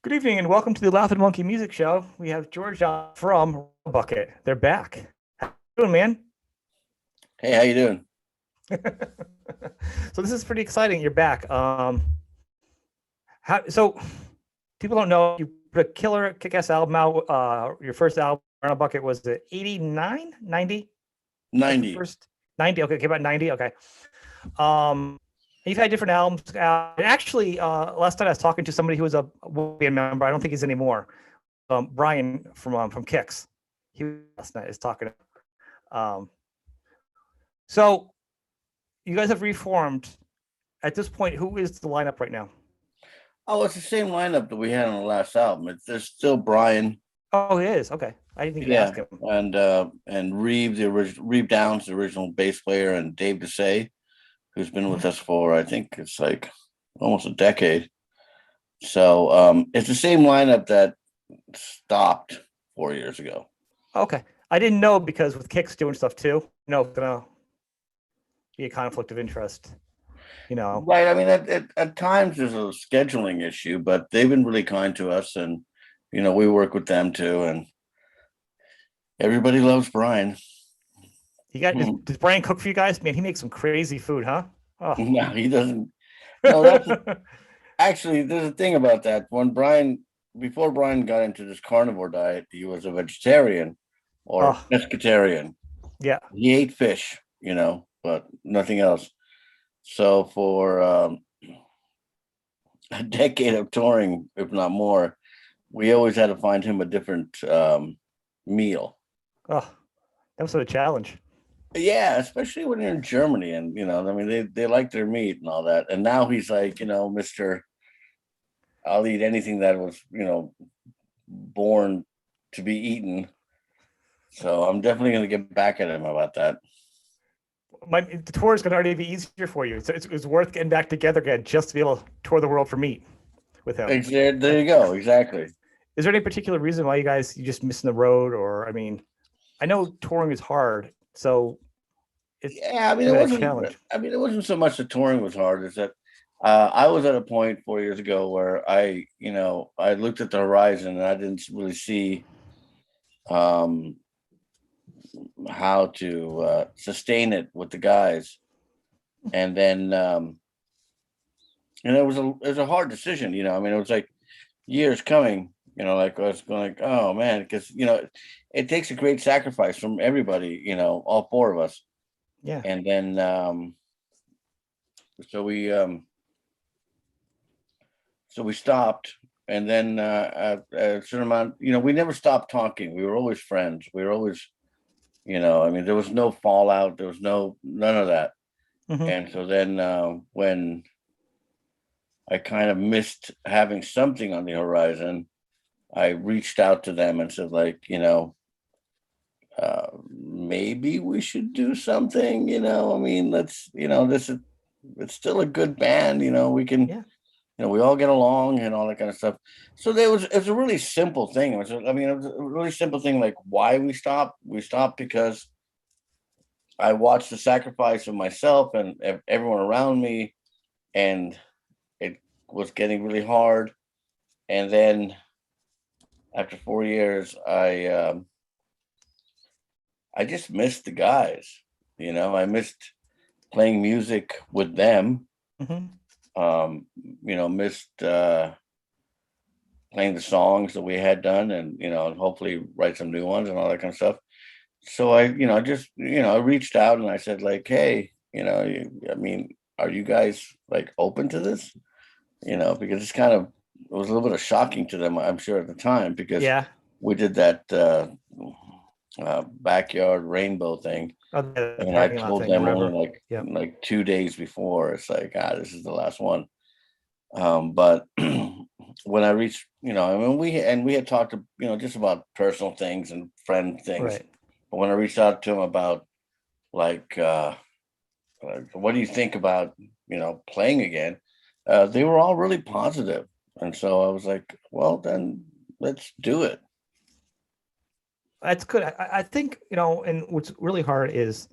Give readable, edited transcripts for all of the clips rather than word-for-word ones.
Good evening and welcome to the Laughing Monkey Music Show. We have George on from Rhino Bucket. They're back. How you doing, man? Hey, how you doing? So this is pretty exciting. You're back. So people don't know you put a killer kick-ass album out. Your first album, Rhino Bucket, was it 89, 90? Like the 90. first 90. Okay, came out 90. Okay. Um, you've had different albums out. And actually, last night I was talking to somebody who was a band member. I don't think he's anymore. Brian from Kicks. He last night is talking. Um, so you guys have reformed. At this point, who is the lineup right now? Oh, it's the same lineup that we had on the last album. There's still Brian. Oh, it is. Okay, I didn't think you Yeah, asked him. and Reeve Downs, the original bass player, and Dave Desay, who's been with us for I think it's like almost a decade. So it's the same lineup that stopped 4 years ago. Okay, I didn't know because with Kicks doing stuff too. No, gonna be a conflict of interest. Right. I mean, at times there's a scheduling issue, but they've been really kind to us, and we work with them too, and everybody loves Brian. He got does Brian cook for you guys? Man, he makes some crazy food, huh? Oh. No, he doesn't. No, that's actually there's a thing about that. Before Brian got into this carnivore diet, he was a vegetarian or pescatarian. Yeah. He ate fish, but nothing else. So for a decade of touring, if not more, we always had to find him a different meal. Oh, that was a challenge. Yeah, especially when you're in Germany, and I mean, they like their meat and all that. And now he's like, Mister, I'll eat anything that was, born to be eaten. So I'm definitely going to get back at him about that. The tour is going to already be easier for you. So it's worth getting back together again just to be able to tour the world for meat with him. There you go. Exactly. Is there any particular reason why you just missing the road? Or, I mean, I know touring is hard. So I mean, it wasn't. Challenge. I mean, it wasn't so much the touring was hard. It's that I was at a point 4 years ago where I looked at the horizon and I didn't really see how to sustain it with the guys, and then it was a hard decision. I mean, it was like years coming. Like I was going like, oh man, because it takes a great sacrifice from everybody. All four of us. Yeah. And then so we stopped, and then at a certain amount, we never stopped talking. We were always friends. We were always, I mean, there was no fallout. There was none of that. Mm-hmm. And so then when I kind of missed having something on the horizon, I reached out to them and said, like, maybe we should do something, I mean, let's, it's still a good band, we can, we all get along and all that kind of stuff. So it was a really simple thing. It was a really simple thing. Like why we stopped because I watched the sacrifice of myself and everyone around me, and it was getting really hard. And then after 4 years, I just missed the guys, I missed playing music with them. Mm-hmm. Missed playing the songs that we had done, and, hopefully write some new ones and all that kind of stuff. So I reached out and I said, like, hey, I mean, are you guys like open to this? Because it was a little bit of shocking to them, I'm sure, at the time, because we did that backyard rainbow thing, and I told them only like 2 days before. It's like, this is the last one. But when I reached, I mean, we had talked to, just about personal things and friend things. Right. But when I reached out to them about like, what do you think about, playing again? They were all really positive. And so I was like, well, then let's do it. That's good. I think, and what's really hard is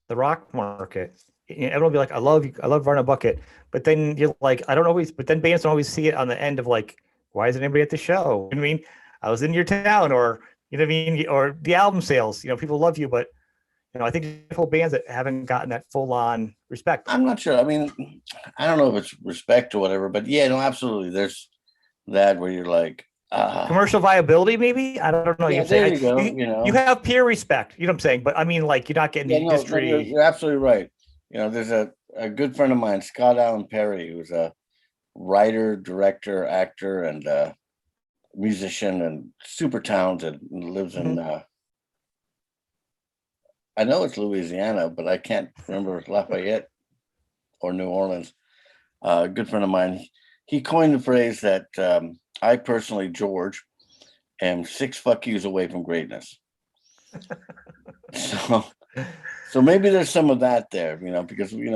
the rock market. Everyone will be like, I love Rhino Bucket. But then you're like, I don't always, but then bands don't always see it on the end of like, why isn't anybody at the show? I mean, I was in your town, or you know what I mean, or the album sales. People love you, but I think there's whole bands that haven't gotten that full on respect. I'm not sure. I mean, I don't know if it's respect or whatever, but yeah, no, absolutely. There's that where you're like, commercial viability, maybe. I don't know. Yeah, there you go. You have peer respect. You know what I'm saying? But I mean, like, you're not getting the industry. No, you're absolutely right. There's a good friend of mine, Scott Allen Perry, who's a writer, director, actor, and musician, and super talented. And lives in I know it's Louisiana, but I can't remember Lafayette or New Orleans. A good friend of mine, he coined the phrase that I personally, George, am 6 fuck yous away from greatness. So maybe there's some of that there, because we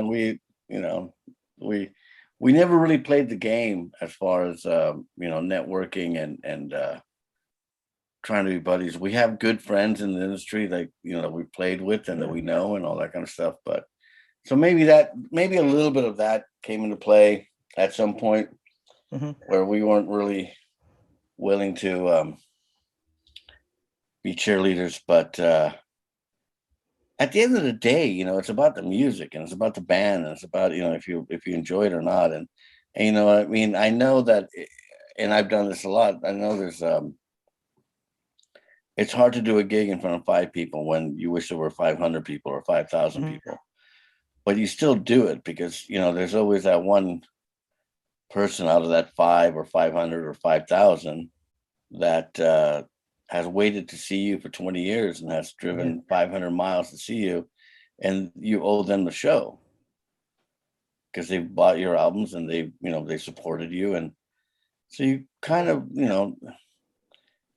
never really played the game as far as networking and trying to be buddies. We have good friends in the industry that we played with and that we know and all that kind of stuff. But so maybe a little bit of that came into play at some point where we weren't really willing to be cheerleaders. But at the end of the day, it's about the music and it's about the band and it's about if you enjoy it or not. And I mean, I know that, and I've done this a lot. I know there's it's hard to do a gig in front of 5 people when you wish there were 500 people or 5,000 people, but you still do it because there's always that one person out of that 5 or 500 or 5,000 that has waited to see you for 20 years and has driven 500 miles to see you, and you owe them the show because they've bought your albums and they supported you, and so you kind of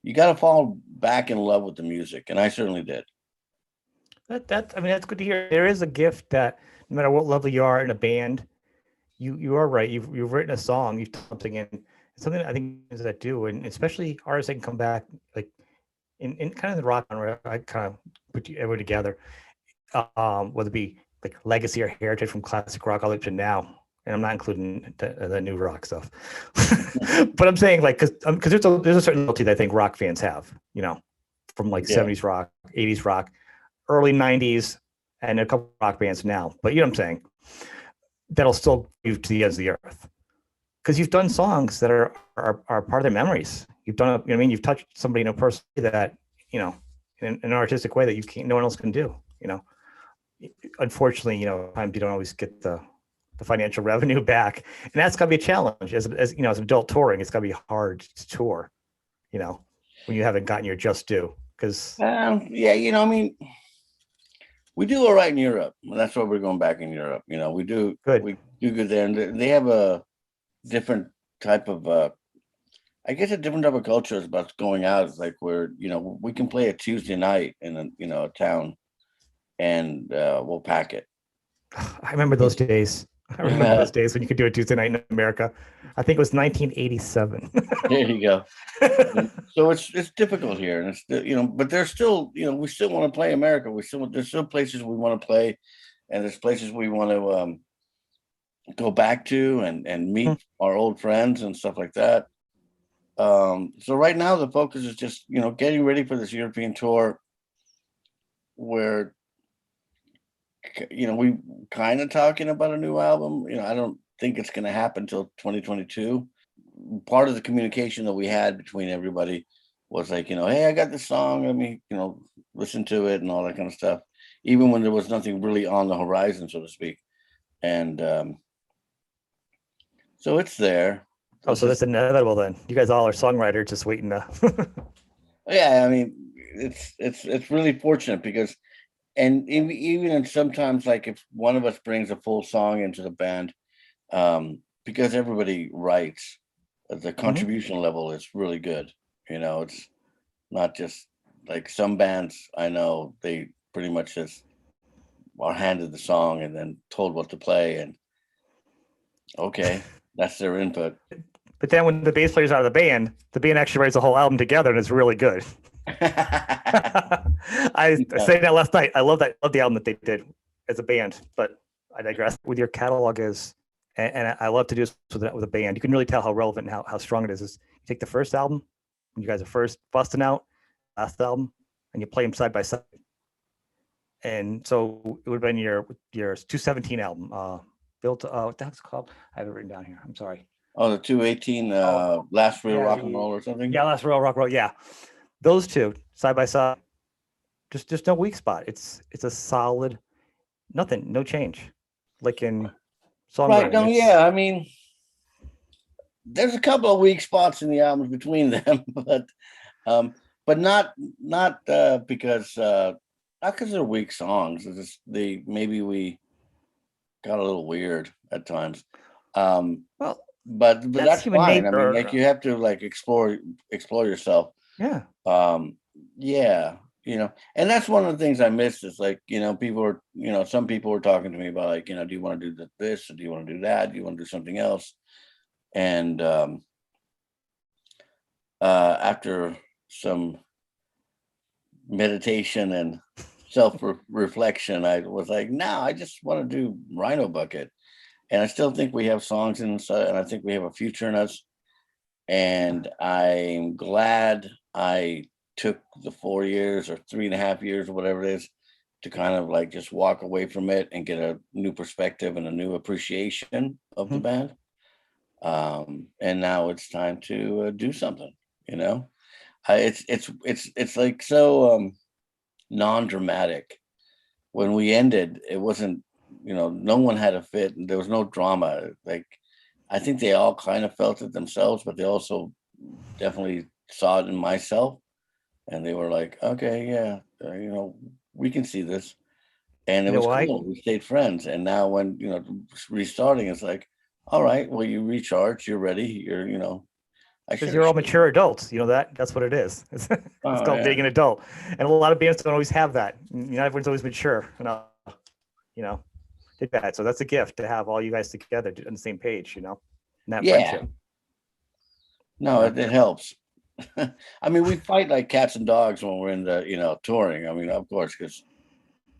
you got to fall back in love with the music, and I certainly did. I mean, that's good to hear. There is a gift that no matter what level you are in a band, you are right. You've written a song, you've done something, and something I think is that do, and especially artists that can come back like in kind of the rock genre. I kind of put everyone together, whether it be like legacy or heritage from classic rock all the way up to now. And I'm not including the new rock stuff, but I'm saying like because there's a certain loyalty that I think rock fans have, from like 70s rock, 80s rock, early 90s, and a couple of rock bands now. But you know what I'm saying? That'll still move to the ends of the earth because you've done songs that are part of their memories. You've done it. I mean, you've touched somebody personally that in an artistic way that no one else can do. Unfortunately, times you don't always get the financial revenue back, and that's got to be a challenge as adult touring. It's got to be hard to tour, when you haven't gotten your just due. Because I mean, we do all right in Europe. That's why we're going back in Europe. We do good. We do good there, and they have a different type of I guess a different type of culture is about going out. It's like where we can play a Tuesday night in a town, and we'll pack it. I remember those days. I remember those days when you could do a Tuesday night in America. I think it was 1987. There you go. So it's difficult here, and it's but there's still we still want to play America. There's still places we want to play, and there's places we want to go back to and meet our old friends and stuff like that. So right now the focus is just getting ready for this European tour, where we kind of talking about a new album. I don't think it's going to happen until 2022. Part of the communication that we had between everybody was like, hey, I got this song, let me listen to it and all that kind of stuff, even when there was nothing really on the horizon, so to speak. And so it's there. So that's inevitable then. You guys all are songwriters just waiting to Yeah, I mean, it's really fortunate because, and even sometimes, like if one of us brings a full song into the band, because everybody writes, the contribution level is really good. It's not just like some bands I know, they pretty much just are handed the song and then told what to play, and okay, that's their input. But then when the bass player's out of the band actually writes a whole album together, and it's really good. I said that last night. I love the album that they did as a band, but I digress. With your catalog as and I love to do this with a band. You can really tell how relevant and how strong it is you take the first album when you guys are first busting out, last album, and you play them side by side. And so it would have been your 217 album, built. What the heck's it called? I have it written down here. I'm sorry. Oh, the 218 Last Real Rock and Roll or something. Yeah, Last Real Rock and Roll. Yeah, those two side by side. Just no weak spot. It's a solid, nothing, no change. Like in songwriting. Right. No, yeah. I mean, there's a couple of weak spots in the albums between them, but not because not because they're weak songs. It's just maybe we got a little weird at times. Well, but that's fine. Nature. I mean, like you have to like explore yourself. Yeah. Yeah. You know, and that's one of the things I missed is like, you know, people are, you know, some people were talking to me about like, you know, do you want to do this or do you want to do that? Do you want to do something else? And after some meditation and self-reflection, I was like, no, I just want to do Rhino Bucket. And I still think we have songs inside, and I think we have a future in us. And I'm glad I took the 4 years or 3.5 years or whatever it is to kind of like just walk away from it and get a new perspective and a new appreciation of the band. And now it's time to do something, you know. It's like so non-dramatic. When we ended, it wasn't, you know, no one had a fit and there was no drama. Like I think they all kind of felt it themselves, but they also definitely saw it in myself. And they were like, okay, yeah, you know, we can see this. And it was cool. We stayed friends. And now when, you know, restarting, it's like, all right, well, you recharge, you're ready. You're, you know, because you're all mature adults. You know, that's what it is. It's called being an adult. And a lot of bands don't always have that. You know, everyone's always mature. You know, did that. So that's a gift to have all you guys together on the same page, you know, and that friendship. No, it helps. I mean, we fight like cats and dogs when we're in the, you know, touring. I mean, of course, because,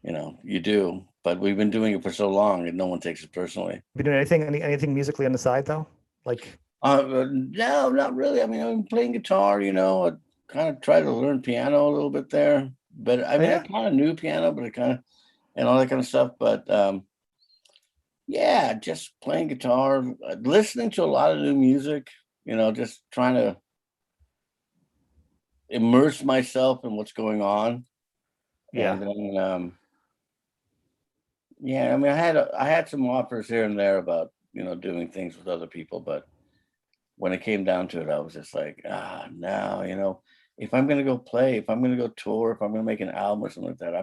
you know, you do, but we've been doing it for so long and no one takes it personally. Been doing anything musically on the side though? Like, no, not really. I mean, I'm playing guitar, you know, I kind of try to learn piano a little bit there, but I mean, I kind of knew piano, but I kind of, and all that kind of stuff. But yeah, just playing guitar, listening to a lot of new music, you know, just trying to immerse myself in what's going on. Yeah. And then, yeah, I mean, I had some offers here and there about, you know, doing things with other people, but when it came down to it, I was just like, no, you know, if I'm going to go play, if I'm going to go tour, if I'm going to make an album or something like that, I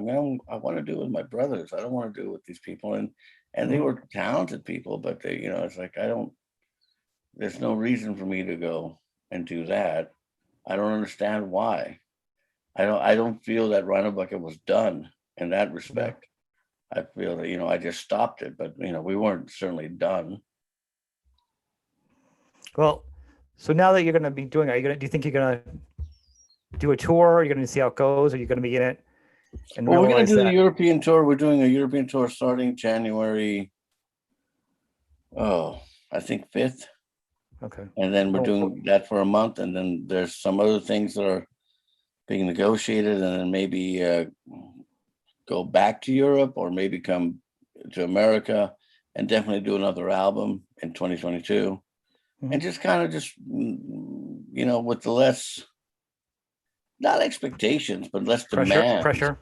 want to do it with my brothers. I don't want to do it with these people. And they were talented people, but they, you know, it's like, there's no reason for me to go and do that. I don't understand why. I don't feel that Rhino Bucket was done in that respect. I feel that, you know, I just stopped it, but, you know, we weren't certainly done. Well, so now that you're going to be doing, do you think you're going to do a tour? Are you going to see how it goes? Are you going to be in it? Well, we're going to do the European tour. We're doing a European tour starting January, I think 5th. Okay. And then we're doing that for a month. And then there's some other things that are being negotiated, and then maybe go back to Europe or maybe come to America and definitely do another album in 2022. And just kind of you know, with the less, not expectations, but less demands. Pressure.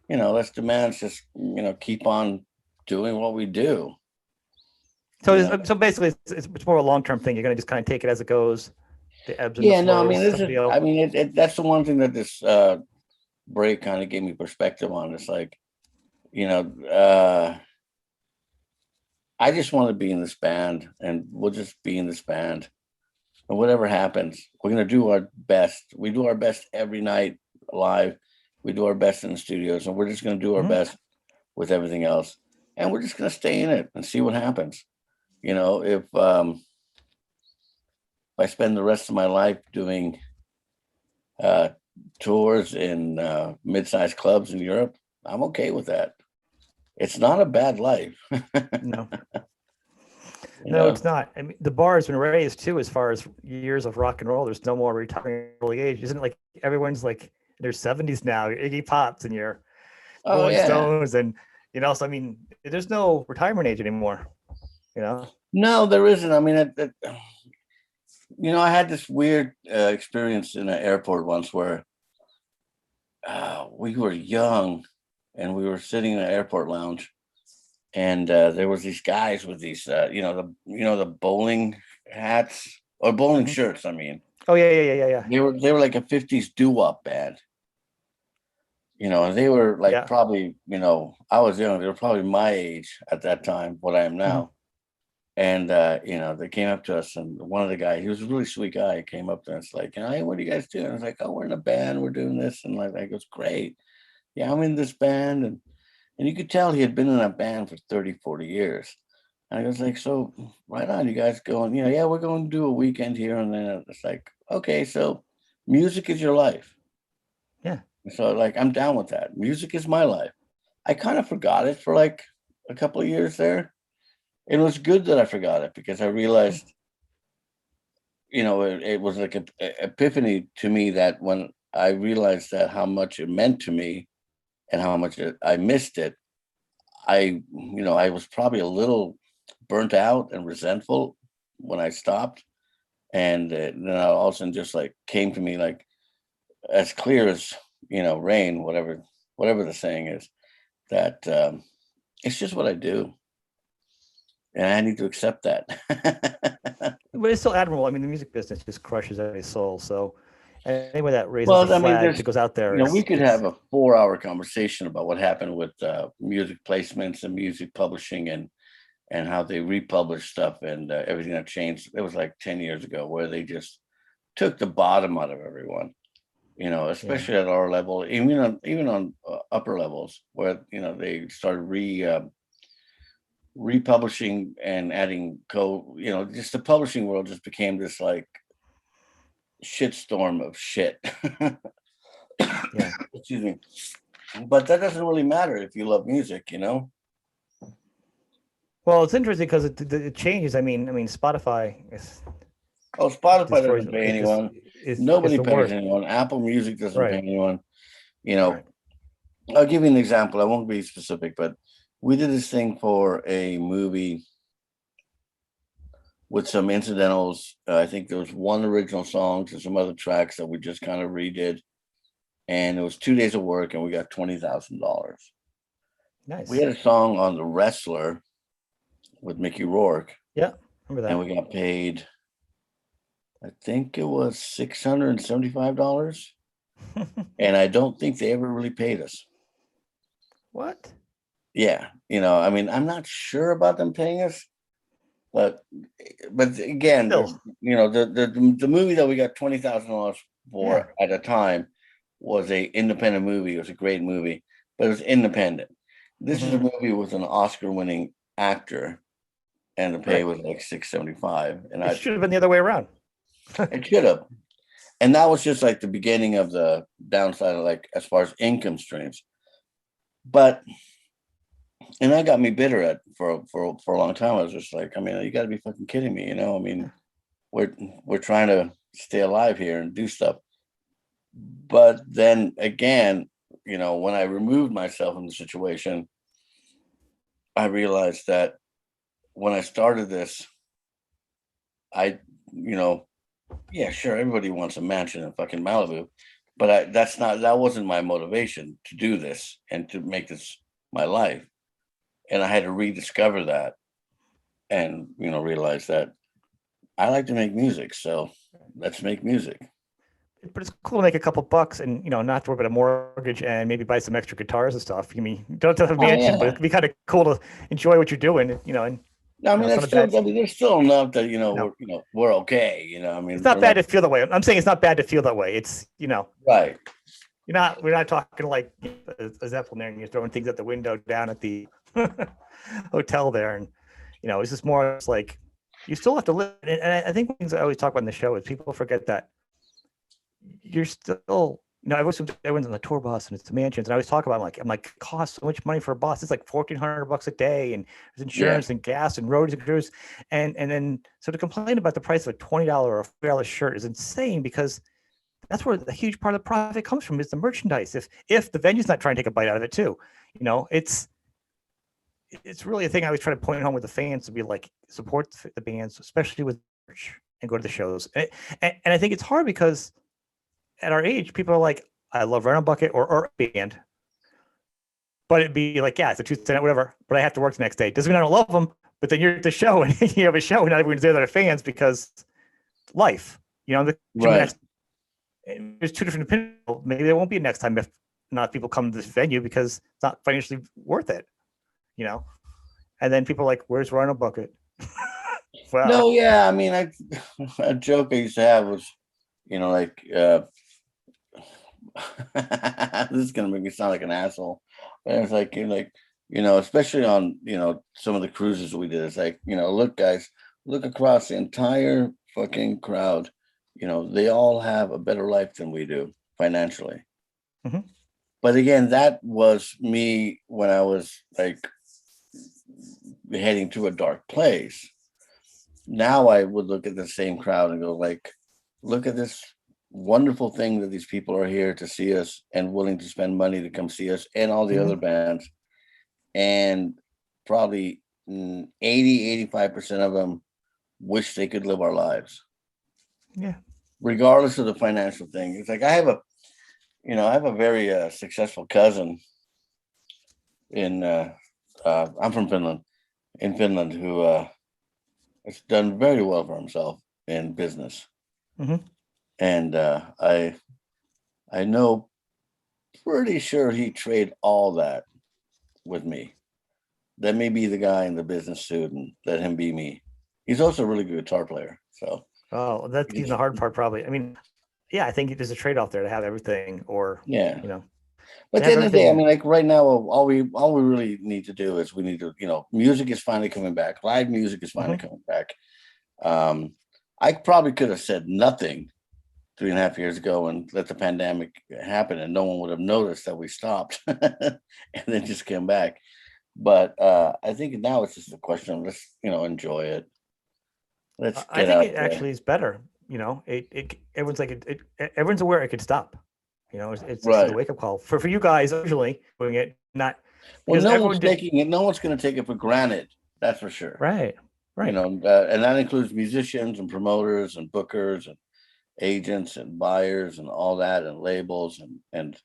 You know, less demands, just, you know, keep on doing what we do. So, so basically, it's more of a long-term thing. You're going to just kind of take it as it goes. The ebbs and the flows. No, I mean, that's the one thing that this break kind of gave me perspective on. It's like, you know, I just want to be in this band, and we'll just be in this band. And whatever happens, we're going to do our best. We do our best every night live. We do our best in the studios, and we're just going to do our best with everything else. And we're just going to stay in it and see what happens. You know, if I spend the rest of my life doing tours in mid-sized clubs in Europe, I'm okay with that. It's not a bad life. No. No, it's not. I mean, the bar has been raised too, as far as years of rock and roll. There's no more retiring at early age. Isn't it like everyone's like in their 70s now? You're Iggy Pops and your Oh Rolling yeah. Stones, and so I mean, there's no retirement age anymore. No, there isn't. I mean, I had this weird experience in an airport once where we were young and we were sitting in an airport lounge, and there was these guys with these, the bowling hats or bowling shirts. I mean, oh yeah. They were like a '50s doo-wop band. And they were like probably, I was young. They were probably my age at that time, what I am now. And they came up to us, and one of the guys, he was a really sweet guy, he came up to us like, hey, what are you guys doing? I was like, oh, we're in a band, we're doing this. And like, it was great. Yeah, I'm in this band. And you could tell he had been in a band for 30, 40 years. And I was like, so right on, you guys going, yeah, we're going to do a weekend here. And then it's like, okay, so music is your life. Yeah. So like, I'm down with that. Music is my life. I kind of forgot it for like a couple of years there. It was good that I forgot it, because I realized, it was like an epiphany to me that when I realized that how much it meant to me and how much I missed it, I was probably a little burnt out and resentful when I stopped. And then all of a sudden just like came to me like as clear as, rain, whatever the saying is, that it's just what I do. And I need to accept that. But it's still admirable. I mean, the music business just crushes every soul. So anyway, that raises the flag that goes out there. We could have a 4-hour conversation about what happened with music placements and music publishing and how they republish stuff and everything that changed. It was like 10 years ago where they just took the bottom out of everyone, especially at our level, even on upper levels where, they started republishing and adding just the publishing world just became this like shitstorm of shit. Yeah. Excuse me. But that doesn't really matter if you love music, Well, it's interesting because it changes. I mean, Spotify is. Oh, Spotify doesn't pay anyone. Nobody pays anyone. Apple Music doesn't pay anyone. Right. I'll give you an example. I won't be specific, but we did this thing for a movie with some incidentals. I think there was one original song and some other tracks that we just kind of redid. And it was 2 days of work, and we got $20,000. Nice. We had a song on The Wrestler with Mickey Rourke. Yeah, remember that. And we got paid, I think it was $675. And I don't think they ever really paid us. What? Yeah, I'm not sure about them paying us, but again, the movie that we got $20,000 for at a time was a independent movie. It was a great movie, but it was independent. This is a movie with an Oscar-winning actor, and the pay was like $675. And it should have been the other way around. It should have, and that was just like the beginning of the downside of like as far as income streams, but. And that got me bitter for a long time. I was just like, you got to be fucking kidding me, we're trying to stay alive here and do stuff. But then again, when I removed myself from the situation, I realized that when I started this, yeah, sure, everybody wants a mansion in fucking Malibu, but that wasn't my motivation to do this and to make this my life. And I had to rediscover that and, realize that I like to make music. So let's make music. But it's cool to make a couple bucks and, not have to worry about a mortgage and maybe buy some extra guitars and stuff. You don't have to have a mansion, but it could be kind of cool to enjoy what you're doing, and. There's still enough that, we're okay. It's not bad to feel that way. I'm saying it's not bad to feel that way. It's, right. We're not talking like a Zeppelin there and you're throwing things at the window down at the hotel there. And, it's just more like you still have to live. And I think things I always talk about in the show is people forget that you're still everyone's on the tour bus and it's the mansions. And I always talk about I'm like, it costs so much money for a bus. It's like $1,400 a day, and there's insurance and gas and roads and crews. And then so to complain about the price of a $20 or a $40 shirt is insane, because that's where the huge part of the profit comes from, is the merchandise. If the venue's not trying to take a bite out of it too, it's really a thing I always try to point home with the fans, to be like, support the bands, especially with merch, and go to the shows. And I think it's hard because at our age, people are like, I love Rhino Bucket or band, but it'd be like, yeah, it's a Tuesday night, whatever, but I have to work the next day. Doesn't mean I don't love them, but then you're at the show and you have a show and not everyone's there that are fans, because life, Right. there's two different opinions. Maybe there won't be a next time if not people come to this venue because it's not financially worth it, and then people are like, where's Rhino Bucket? Well, No, yeah, I mean, a joke I used to have was, like, this is gonna make me sound like an asshole, but it's like, especially on, some of the cruises we did. It's like, look, guys, look across the entire fucking crowd. They all have a better life than we do financially. Mhm. But again, that was me when I was like heading to a dark place. Now I would look at the same crowd and go like, look at this wonderful thing that these people are here to see us and willing to spend money to come see us and all the other bands. And probably 80-85% of them wish they could live our lives. Yeah. Regardless of the financial thing. It's like I have a very successful cousin I'm from Finland, who has done very well for himself in business. Mm-hmm. And I know pretty sure he trade all that with me. Let me be the guy in the business suit and let him be me. He's also a really good guitar player. So that's even the hard part, probably. I mean, yeah, I think there's a trade-off there to have everything, or yeah. you know, But at to the have end of the day, I everything. mean, like right now, all we really need to do is we need to, music is finally coming back. Live music is finally Mhm. coming back. I probably could have said nothing 3.5 years ago and let the pandemic happen, and no one would have noticed that we stopped and then just came back. But I think now it's just a question of let's, enjoy it. Let's I get think out it there. actually is better. Everyone's like, everyone's aware it could stop. It's just a Right. wake up call for you guys. Usually doing it, not Well, because no everyone one's did. taking it. No one's going to take it for granted. That's for sure. Right. Right. And that includes musicians and promoters and bookers and agents and buyers and all that, and labels and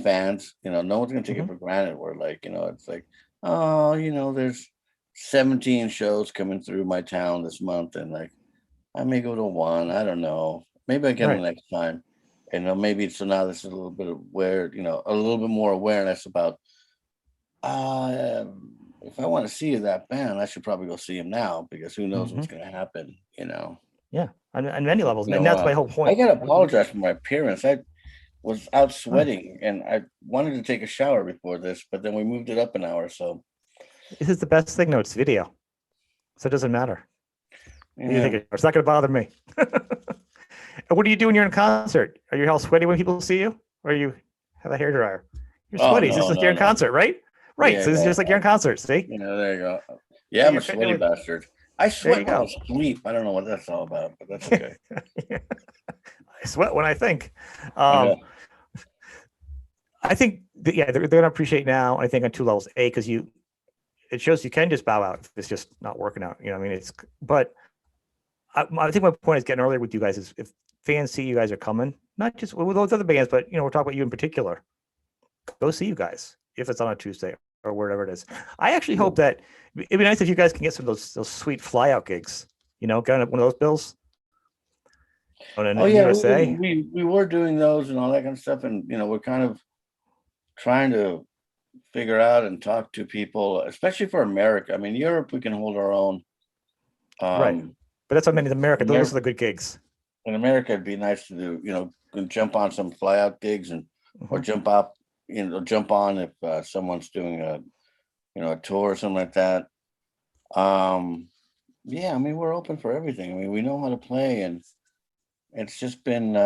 fans. No one's going to take it Mm-hmm. for granted. We're like, it's like, oh, there's 17 shows coming through my town this month, and like I may go to one. I don't know. Maybe I can the Right. next time. And maybe so now this is a little bit of a little bit more awareness about if I want to see that band, I should probably go see him now, because who knows Mm-hmm. what's going to happen. Yeah. On many levels, You and know, that's uh, my whole I point. got to apologize for my appearance. I was out Fine. sweating and I wanted to take a shower before this, but then we moved it up an hour. So, This is the best thing. No, it's video, so it doesn't matter. You think yeah. it's not going to bother me. And what do you do when you're in concert? Are you all sweaty when people see you, or you have a hairdryer? You're Oh, sweaty. It's just no, like you're no, in no. concert, right? Right. Yeah. So this is just like you're in concert. See, There you go. Yeah, I'm a you're sweaty doing. bastard. I There sweat you when I go. sleep. I don't know what that's all about, but that's okay. I sweat when I think. Yeah. Um, I think yeah, they're going to appreciate now. I think on two levels. A, because it shows you can just bow out if it's just not working out. I mean, but I think my point is getting earlier with you guys is, if fans see you guys are coming, not just with those other bands, but we're talking about you in particular. Go see you guys if it's on a Tuesday or wherever it is. I actually hope that it'd be nice if you guys can get some of those sweet flyout gigs. Get one of those bills in Oh the yeah, USA. we were doing those and all that kind of stuff, and we're kind of trying to figure out and talk to people, especially for America. I mean, Europe we can hold our own. Right. But that's what I mean in America. Those Amer- are the good gigs. in America, it'd be nice to do, jump on some flyout gigs or Mm-hmm. jump up, jump on if someone's doing a tour or something like that. Yeah, I mean, we're open for everything. I mean, we know how to play, and it's just been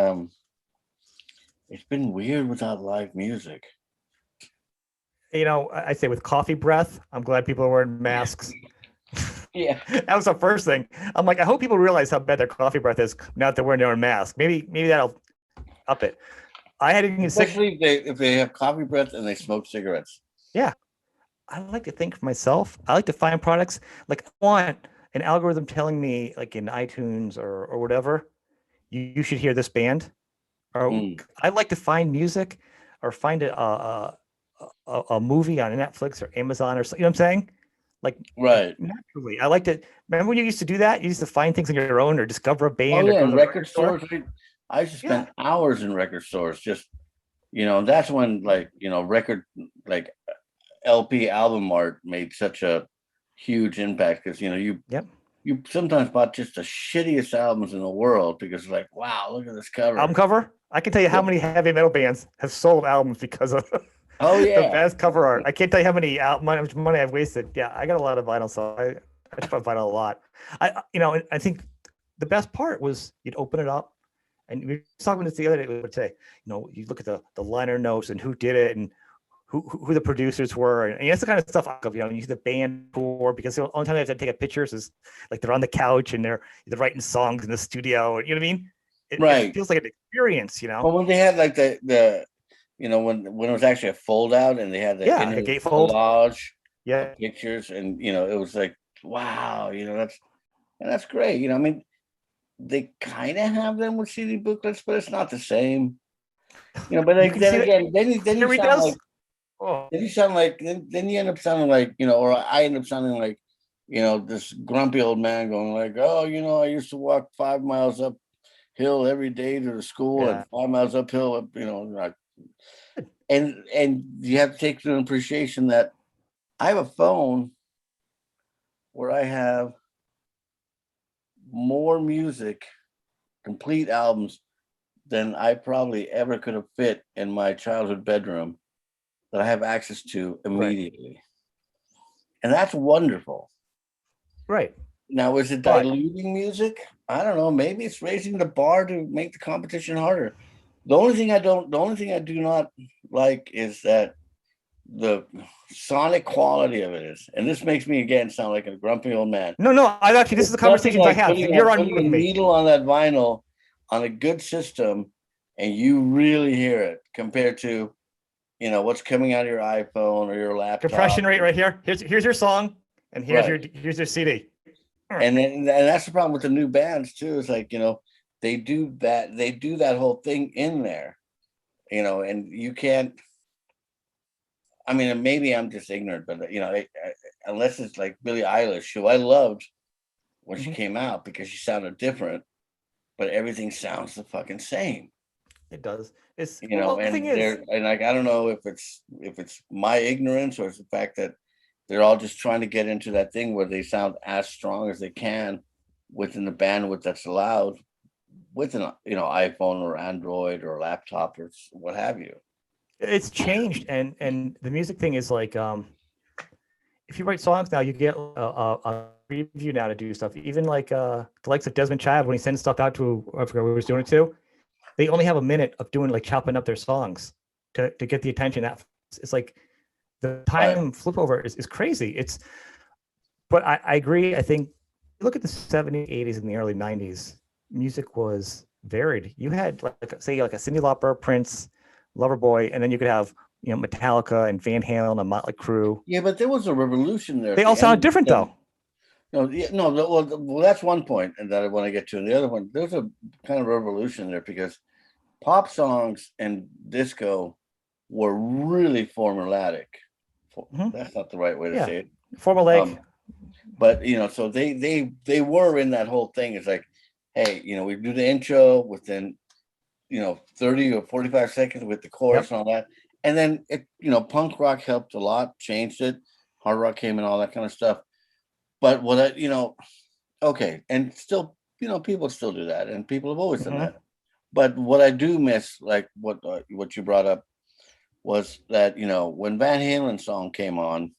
It's been weird without live music. I say with coffee breath, I'm glad people are wearing masks. Yeah. That was the first thing. I'm like, I hope people realize how bad their coffee breath is now that they're wearing their own mask. Maybe that'll up it. I had even Especially if they have coffee breath and they smoke cigarettes. Yeah. I like to think for myself. I like to find products like I want an algorithm telling me, like in iTunes or whatever, you should hear this band. Or I like to find music or find a movie on Netflix or Amazon or something. You know what I'm saying? Like Right. naturally. I like to remember when you used to do that? You used to find things on your own or discover a Oh band or yeah, go to in the record record store. stores. I used to Yeah. spend hours in record stores. Just that's when record like LP album art made such a huge impact because Yep. you sometimes bought just the shittiest albums in the world because like, wow, look at this Album cover. cover. I can tell you how Yeah. many heavy metal bands have sold albums because of Oh the yeah. best cover art. I can't tell you how much money I've wasted. Yeah, I got a lot of vinyl, so I just bought vinyl a lot. I think the best part was you'd open it up, and we were talking about this the other day today. You look at the liner notes and who did it and who the producers were, and that's the kind of stuff I love. You see the band tour because the only time they have to take pictures is like they're on the couch and they're writing songs in the studio. You know what I mean? It Right. feels like an experience. Well, when they had like the when it was actually a fold out and they had the Yeah, inner a gatefold. collage Yeah, of pictures and it was like, wow, that's great. I mean, they kind of have them with CD booklets, but it's not the same. But you can then see it. again, then you Here he sound like does. Oh, then you end up sounding like, or I end up sounding like, this grumpy old man going like, oh, I used to walk 5 miles uphill every day to the school and yeah. 5 miles uphill, and you have to take an appreciation that I have a phone where I have more music, complete albums than I probably ever could have fit in my childhood bedroom that I have access to immediately. Right. And that's wonderful. Right. Now, is it diluting music? I don't know. Maybe it's raising the bar to make the competition harder. The only thing I do not like is that the sonic quality of it is, and this makes me again sound like a grumpy old man. No, I actually this is the conversations I have, and you're on with me. Needle on that vinyl on a good system, and you really hear it compared to, what's coming out of your iPhone or your laptop. Compression rate right here. Here's your song, and here's your CD. And that's the problem with the new bands too. It's like they do that whole thing in there, and you can't. I mean, maybe I'm just ignorant, but unless it's like Billie Eilish, who I loved when she came out because she sounded different, but everything sounds the fucking same. It does. It's and the thing is, and like I don't know if it's my ignorance or it's the fact that they're all just trying to get into that thing where they sound as strong as they can within the bandwidth that's allowed with an iPhone or Android or laptop or what have you. It's changed, and the music thing is like, if you write songs now, you get a preview now to do stuff. Even like the likes of Desmond Child, when he sends stuff out to, I forgot who he was doing it to, they only have a minute of doing like chopping up their songs to get the attention. It's like the time flip over is crazy. But I agree. I think look at the 70s, 80s, and the early 90s. Music was varied. You had like a Cyndi Lauper, Prince, Loverboy, and then you could have Metallica and Van Halen and Motley Crue. Yeah, but there was a revolution there. They all sound different though. Well, that's one point that I want to get to. And the other one, there's a kind of revolution there because pop songs and disco were really formulaic. That's not the right way to say it. Formulaic. But so they were in that whole thing. It's like, hey, we do the intro within 30 or 45 seconds with the chorus and all that. And then it, punk rock helped a lot, changed it. Hard rock came and all that kind of stuff. But what okay, and still, people still do that, and people have always done that. But what I do miss, like what you brought up, was that when Van Halen song came on,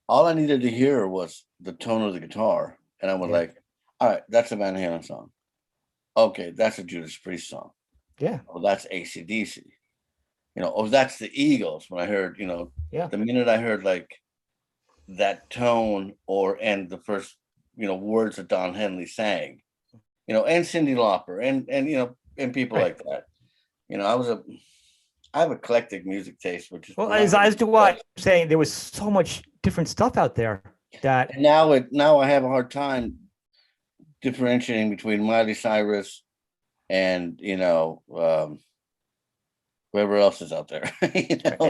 all I needed to hear was the tone of the guitar, and I was like, all right, that's a Van Halen song. Okay, that's a Judas Priest song. Yeah. Oh, that's AC/DC. Oh, that's the Eagles. When I heard, Yeah. the minute I heard like that tone and the first, words that Don Henley sang, and Cyndi Lauper and people like that. I have eclectic music taste, which is Well, not as to good. what I'm saying, there was so much different stuff out there that And now I have a hard time differentiating between Miley Cyrus and whoever else is out there.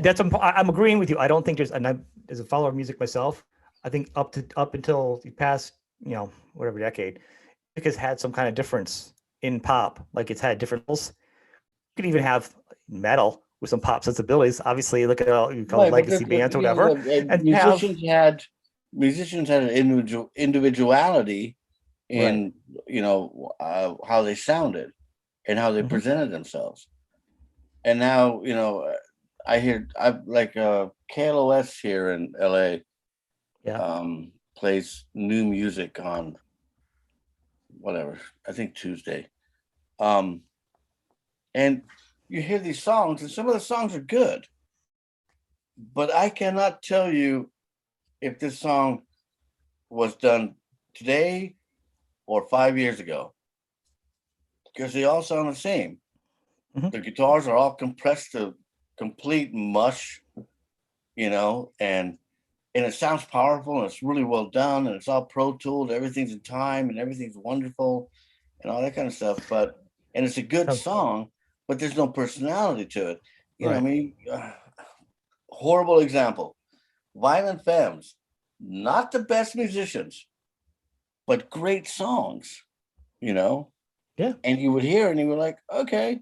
that's I'm agreeing with you. I don't think there's, and as a follower of music myself, I think up until the past, whatever decade, music has had some kind of difference in pop. Like it's had different levels. You could even have metal with some pop sensibilities. Obviously, look at all you call Right, legacy bands or whatever, and have musicians had an individuality right. in how they sounded and how they Mhm. presented themselves. And now I like KLOS here in LA Yeah. plays new music on whatever, I think Tuesday. And you hear these songs, and some of the songs are good, but I cannot tell you if this song was done today or 5 years ago, because they all sound the same. Mhm. The guitars are all compressed to complete mush, and it sounds powerful and it's really well done and it's all pro tooled, everything's in time and everything's wonderful and all that kind of stuff. And it's a good Sounds song, but there's no personality to it. I right. mean, horrible example. Violent Femmes, not the best musicians, but great songs, you know? Yeah. And you would hear it and you were like, okay,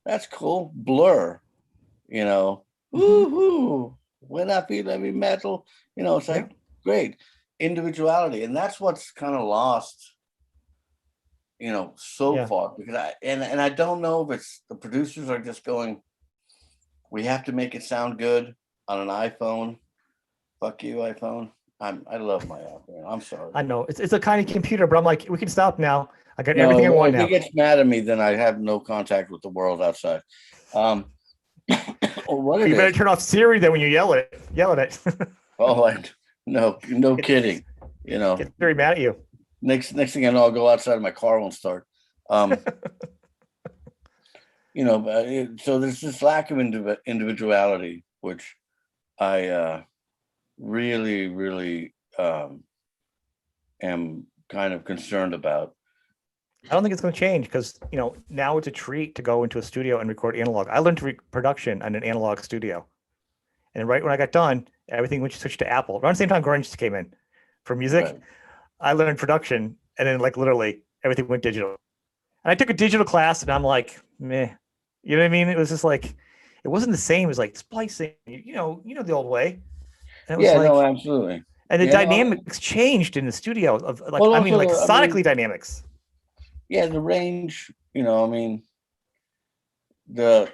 that's cool. Blur, Mhm. woohoo, when I feel heavy metal, it's Yeah. like great individuality. And that's what's kind of lost, so Yeah. far, because I don't know if it's the producers are just going, we have to make it sound good on an iPhone. Fuck you, iPhone. I love my iPhone. I'm sorry. I know it's a kind of computer, but I'm like, we can stop now. I got No, everything I want if it now. gets mad at me, then I have no contact with the world outside. Or what it You better is. turn off Siri then when you yell at it. Yell at it. Oh, no Get, kidding. get Siri mad at you. Next thing I know, I'll go outside. My car won't start. So there's this lack of individuality, which I really, really am kind of concerned about. I don't think it's going to change because now it's a treat to go into a studio and record analog. I learned production in an analog studio, and right when I got done, everything went switched to Apple. Around the same time, grunge came in for music. Right. I learned production, and then like literally everything went digital. And I took a digital class, and I'm like, meh. You know what I mean? It was just like, it wasn't the same as like splicing. The old way. And it was Yeah, no, like, absolutely. and the Yeah, no, dynamics changed in the studio of like, well, I mean, like also, I mean, sonically dynamics. yeah, the range, I mean, the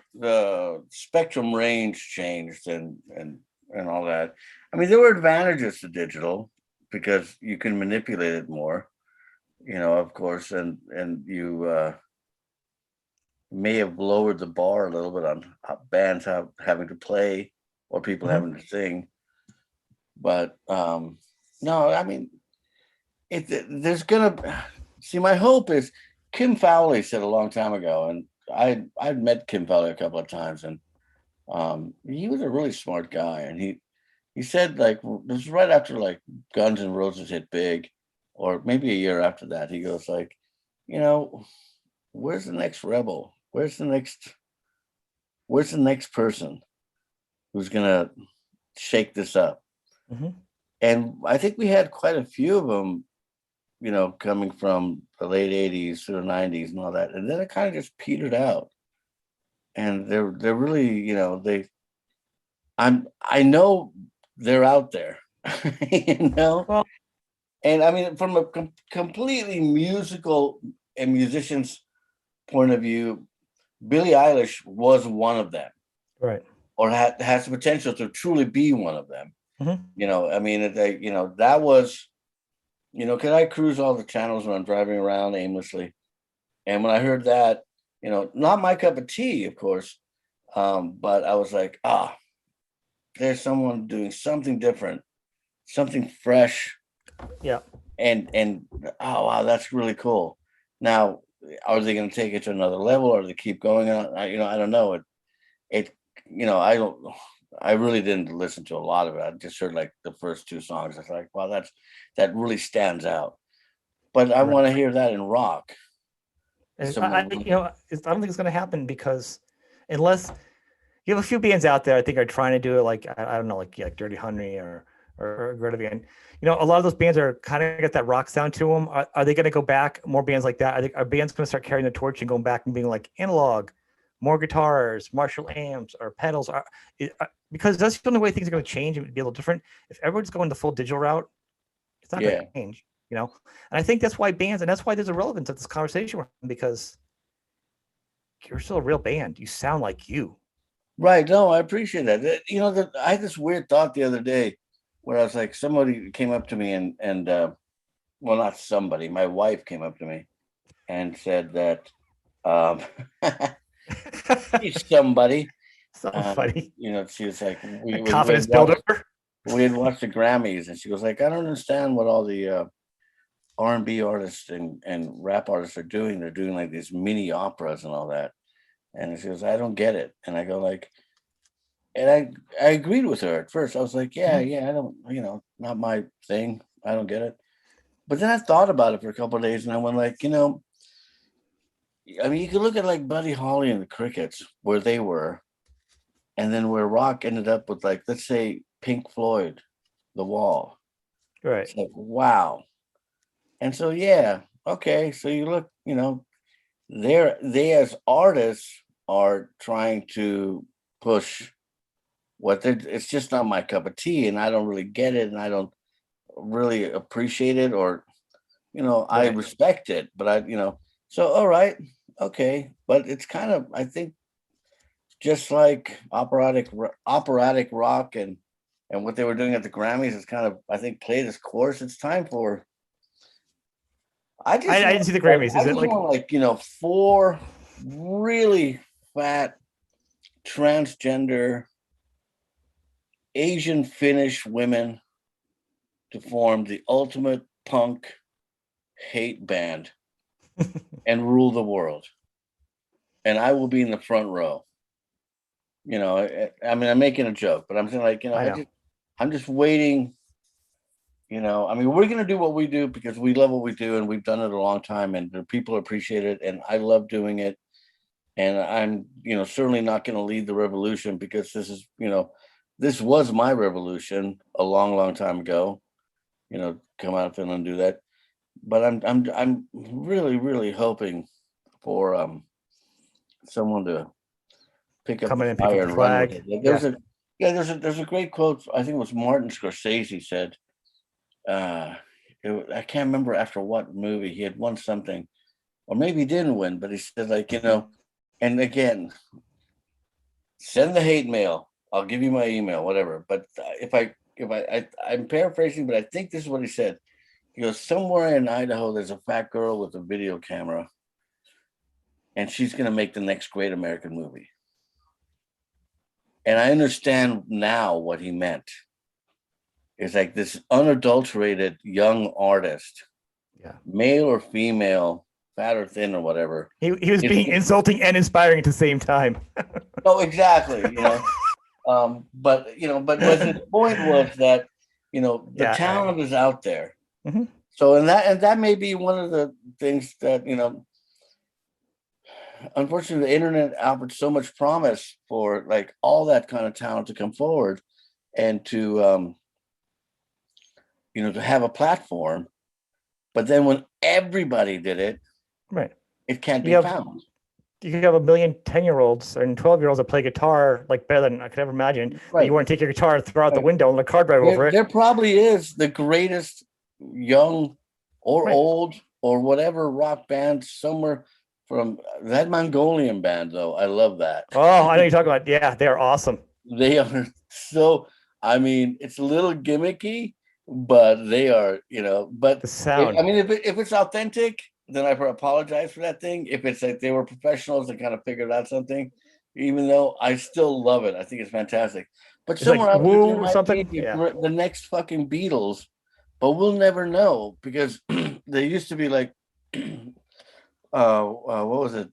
spectrum range changed and all that. I mean, there were advantages to digital because you can manipulate it more, of course, and you may have lowered the bar a little bit on bands having to play or people Mhm. having to sing. But no, I mean, there's gonna see. My hope is Kim Fowley said a long time ago, and I'd met Kim Fowley a couple of times, and he was a really smart guy, and he said like this was right after like Guns N' Roses hit big, or maybe a year after that. He goes like, where's the next rebel? Where's the next person who's gonna shake this up? Mhm. And I think we had quite a few of them, coming from the late 80s to the 90s and all that. And then it kind of just petered out. And they're really, I know they're out there, you know. Well, And I mean, from a completely musical and musician's point of view, Billie Eilish was one of them, right. or has the potential to truly be one of them. Mhm. I mean, that was, because I cruise all the channels when I'm driving around aimlessly. And when I heard that, not my cup of tea, of course. But I was like, there's someone doing something different, something fresh. Yeah. And oh wow, that's really cool. Now, are they going to take it to another level, or they keep going on? I don't know. I really didn't listen to a lot of it. I just heard like the first two songs. I was like, wow, that really stands out. But I want to hear that in rock. I don't think it's going to happen, because unless you have a few bands out there, I think, are trying to do it, like, I don't know, like Dirty Honey or Greta Van. A lot of those bands are kind of got that rock sound to them. Are they going to go back? More bands like that? Are bands going to start carrying the torch and going back and being like analog, more guitars, Marshall amps, or pedals? Because that's the only way things are going to change and be a little different. If everyone's going the full digital route, it's not going to change. And I think that's why bands, and that's why there's a relevance of this conversation, because you're still a real band. You sound like you. Right. No, I appreciate that. I had this weird thought the other day where I was like, somebody came up to me and well, not somebody, my wife came up to me and said that she's somebody. Somebody. She was like, confidence builder. We had watched the Grammys, and she was like, I don't understand what all the R&B artists and rap artists are doing. They're doing like these mini operas and all that. And she goes, I don't get it. And I go like, and I agreed with her at first. I was like, yeah, I don't, not my thing. I don't get it. But then I thought about it for a couple of days, and I went like, I mean, you could look at like Buddy Holly and the Crickets, where they were, and then where rock ended up with, like, let's say Pink Floyd, The Wall. Right. It's like, wow. And so, okay. So you look, they as artists are trying to push it's just not my cup of tea, and I don't really get it, and I don't really appreciate it, or I respect it, but so all right, okay. But it's kind of, I think, just like operatic rock and what they were doing at the Grammys is kind of, I think, played its course. It's time for I didn't see the Grammys. Is it like 4 really fat transgender Asian Finnish women to form the ultimate punk hate band and rule the world. And I will be in the front row. I mean, I'm making a joke, but I'm saying, like, I'm just waiting. I mean, we're going to do what we do because we love what we do, and we've done it a long time, and the people appreciate it, and I love doing it. And I'm, certainly not going to lead the revolution, because this is, this was my revolution a long, long time ago. Come out of Finland and do that. But I'm really, really hoping for someone to pick up the fire and run with it. There's a great quote. I think it was Martin Scorsese said. I can't remember after what movie he had won something, or maybe he didn't win, but he said, like, and again, send the hate mail. I'll give you my email, whatever. But I'm paraphrasing, but I think this is what he said. He goes, somewhere in Idaho, there's a fat girl with a video camera, and she's going to make the next great American movie. And I understand now what he meant. It's like this unadulterated young artist, male or female, fat or thin or whatever. He was being insulting and inspiring at the same time. Oh, exactly. But his point was that, the talent is out there. Mm-hmm. So, and that may be one of the things that, unfortunately, the internet offers so much promise for, like, all that kind of talent to come forward and to, to have a platform. But then when everybody did it, right, it can't be found. You could have 1 million 10-year-olds and 12-year-olds that play guitar like better than I could ever imagine. Right. You want to take your guitar and throw out the window and let a car drive over it. There probably is the greatest young or old or whatever rock band somewhere from that Mongolian band, though. I love that. Oh, I know you're talking about. Yeah, they're awesome. They are so, I mean, it's a little gimmicky, but they are, but the sound. I mean, if it's authentic, then I apologize for that thing. If it's like they were professionals and kind of figured out something, even though I still love it, I think it's fantastic. But It's like somewhere out Woo there or might be something. Yeah. the next fucking Beatles, but we'll never know because they used to be like, what was it?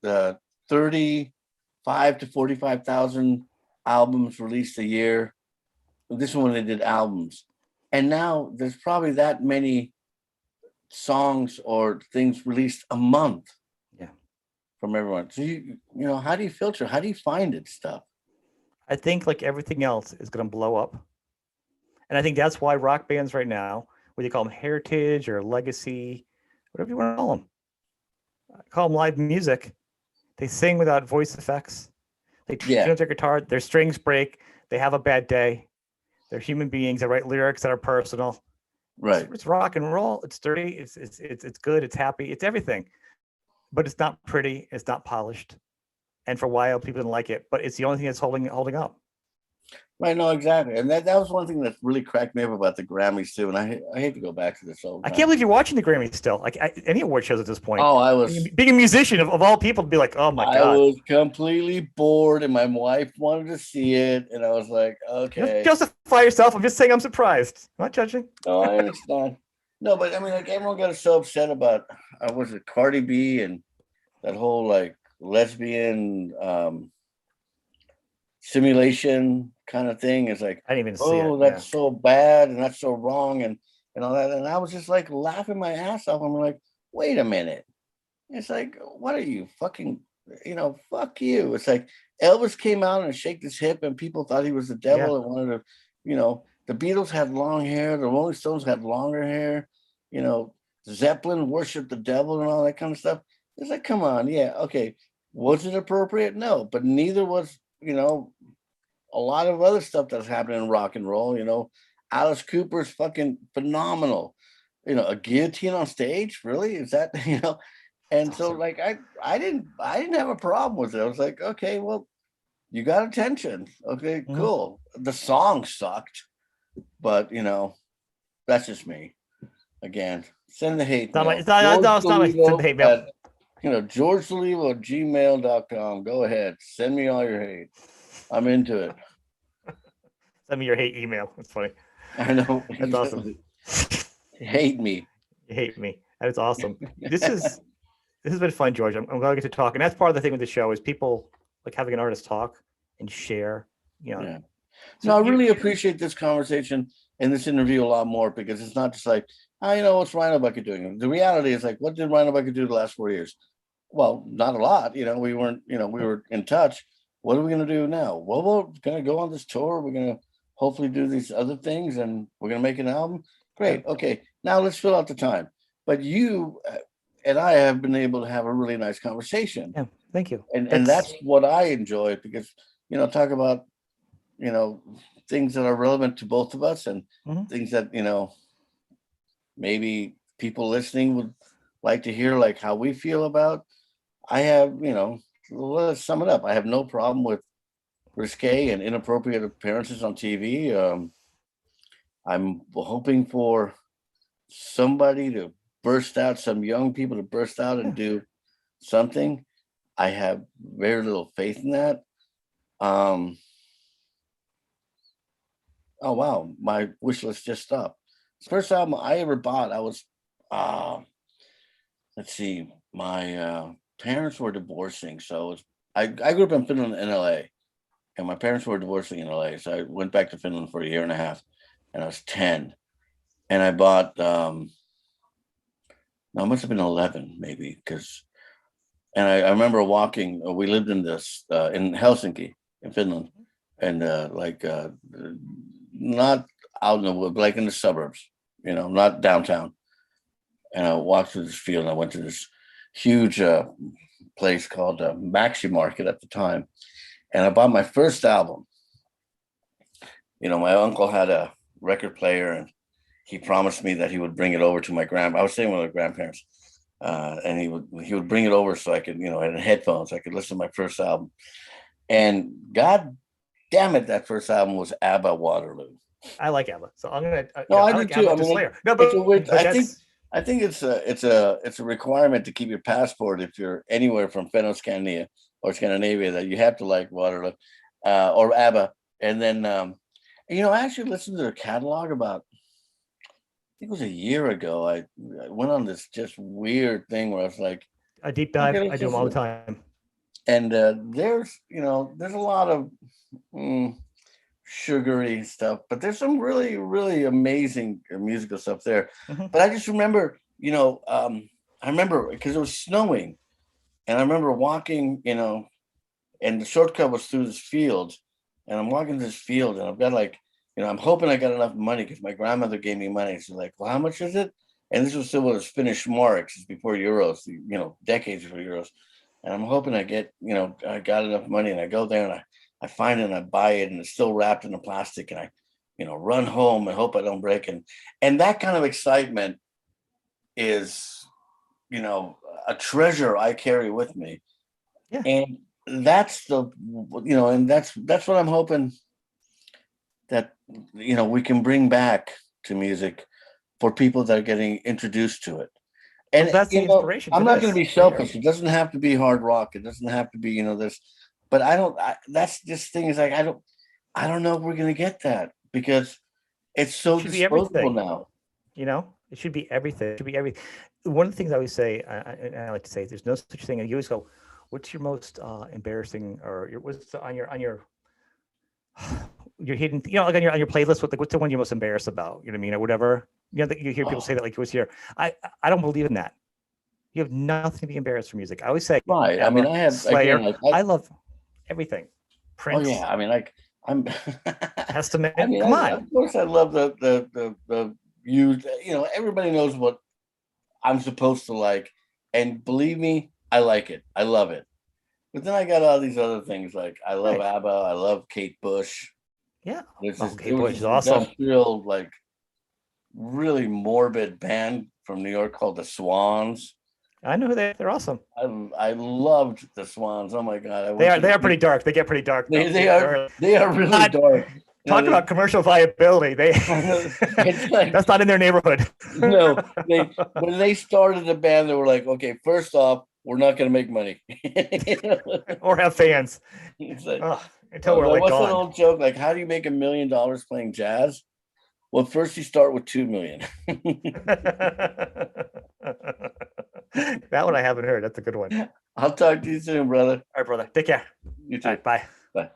35 to 45,000 albums released a year. This is when they did albums, and now there's probably that many songs or things released a month. Yeah. From everyone. So how do you filter? How do you find it stuff? I think like everything else is going to blow up. And I think that's why rock bands right now, whether you call them heritage or legacy, whatever you want to call them, call them live music. They sing without voice effects. They tune up their guitar. Their strings break. They have a bad day. They're human beings. They write lyrics that are personal. Right. It's rock and roll. It's dirty. It's good. It's happy. It's everything. But it's not pretty. It's not polished. And for a while, people didn't like it. But it's the only thing that's holding up. Right, no, exactly, and that was one thing that really cracked me up about the Grammys too. And I hate to go back to this. I can't believe you're watching the Grammys still. Like any award shows at this point. Oh, I was being a musician of all people to be like, oh my god. I was completely bored, and my wife wanted to see it, and I was like, okay. Justify yourself. I'm just saying I'm surprised. I'm not judging. No, I understand. No, but I mean, like everyone got so upset about was it Cardi B and that whole like lesbian simulation kind of thing. Is like, I didn't even see it. That's so bad and that's so wrong and all that. And I was just like laughing my ass off. I'm like, wait a minute. It's like, what are you fucking, fuck you. It's like Elvis came out and shaked his hip and people thought he was the devil and wanted to, the Beatles had long hair. The Rolling Stones had longer hair. Zeppelin worshiped the devil and all that kind of stuff. It's like, come on. Yeah. Okay. Was it appropriate? No, but neither was, a lot of other stuff that's happening in rock and roll. Alice Cooper's fucking phenomenal. A guillotine on stage, really? Is that And so awesome. Like I didn't have a problem with it. I was like, okay, well, you got attention. Okay, cool. The song sucked, but that's just me. Again, send the hate. It's not like send the hate mail. George Dolivo at gmail.com. Go ahead. Send me all your hate. I'm into it. Send me your hate email. It's funny. I know. That's awesome. Hate me. You hate me. That's awesome. This has been fun, George. I'm glad we get to talk. And that's part of the thing with the show is people like having an artist talk and share. Yeah. So I really appreciate this conversation and this interview a lot more because it's not just like, what's Rhino Bucket doing? The reality is like, what did Rhino Bucket do the last 4 years? Well, not a lot. We weren't, we were in touch. What are we going to do now? Well, we're going to go on this tour. We're going to hopefully do these other things and we're going to make an album. Great. Okay. Now let's fill out the time. But you and I have been able to have a really nice conversation. Yeah. Thank you. And that's what I enjoy because, talk about, things that are relevant to both of us and things that, maybe people listening would like to hear, like how we feel about. I have, let's sum it up. I have no problem with risque and inappropriate appearances on TV. I'm hoping for somebody to burst out, some young people to burst out and do something. I have very little faith in that. Oh, wow. My wish list just stopped. The first album I ever bought, I was, let's see, my parents were divorcing. So I grew up in Finland and LA, and my parents were divorcing in LA. So I went back to Finland for a year and a half, and I was 10. And I bought, no, it must have been 11, maybe, and I remember walking, we lived in in Helsinki, in Finland, and not out in the wood, like in the suburbs, not downtown. And I walked through this field and I went to this huge place called Maxi Market at the time. And I bought my first album. My uncle had a record player and he promised me that he would bring it over to I was staying with my grandparents. And he would bring it over so I could, I had headphones, I could listen to my first album. And God damn it, that first album was ABBA Waterloo. I like ABBA, so I'm gonna. I do too. I mean, Slayer. No, but I think I think it's a requirement to keep your passport if you're anywhere from Fennoscandia or Scandinavia, that you have to like Waterloo or ABBA. And then I actually listened to their catalog about, I think it was a year ago. I went on this just weird thing where I was like, A deep okay, dive. I let's do them all the listen. time. And there's a lot of sugary stuff, but there's some really, really amazing musical stuff there. Mhm. But I just remember, I remember because it was snowing, and I remember walking, and the shortcut was through this field, and I'm walking this field, and I've got like, I'm hoping I got enough money because my grandmother gave me money. She's like, well, how much is it? And this was still with Finnish marks, it's before euros, decades before euros. And I'm hoping I got enough money, and I go there and I find it and I buy it, and it's still wrapped in the plastic, and I, run home and hope I don't break it. And that kind of excitement is, a treasure I carry with me. Yeah. And that's what I'm hoping that, we can bring back to music for people that are getting introduced to it. Well, And that's the inspiration I'm for not going to this be right here. selfish. It doesn't have to be hard rock. It doesn't have to be, this. But that's this thing is like, I don't know if we're going to get that because it's so It should be disposable everything. now. It should be everything. It should be everything. One of the things I always say, I like to say, there's no such thing. And you always go, "What's your most embarrassing, or what's your hidden, like on your playlist? What's the one you're most embarrassed about? You know what I mean, or whatever. That you hear people say that, like it was here. I don't believe in that. You have nothing to be embarrassed for music. I always say, Right. I mean, ABBA, I have, again, Slayer. like, I love everything. oh yeah. Prince, I mean, like, I'm, I Testament. mean, Come on. of course I love the used, everybody knows what I'm supposed to like. And believe me, I like it. I love it. But then I got all these other things like I love Right. ABBA, I love Kate Bush. Yeah. There Kate was Bush this is awesome. industrial, like really morbid band from New York called the Swans. I know who they're awesome. I loved the Swans. Oh my god, I They wish are pretty dark. They get pretty dark though. they are really not, dark. Talk about commercial viability. It's like, that's not in their neighborhood. No, when they started the band, they were like, okay, first off, we're not going to make money or have fans. It's like, until we're like what's gone. that old joke? Like, how do you make $1 million playing jazz? Well, first you start with 2 million. That one I haven't heard. That's a good one. I'll talk to you soon, brother. All right, brother. Take care. You too. All right, bye. Bye.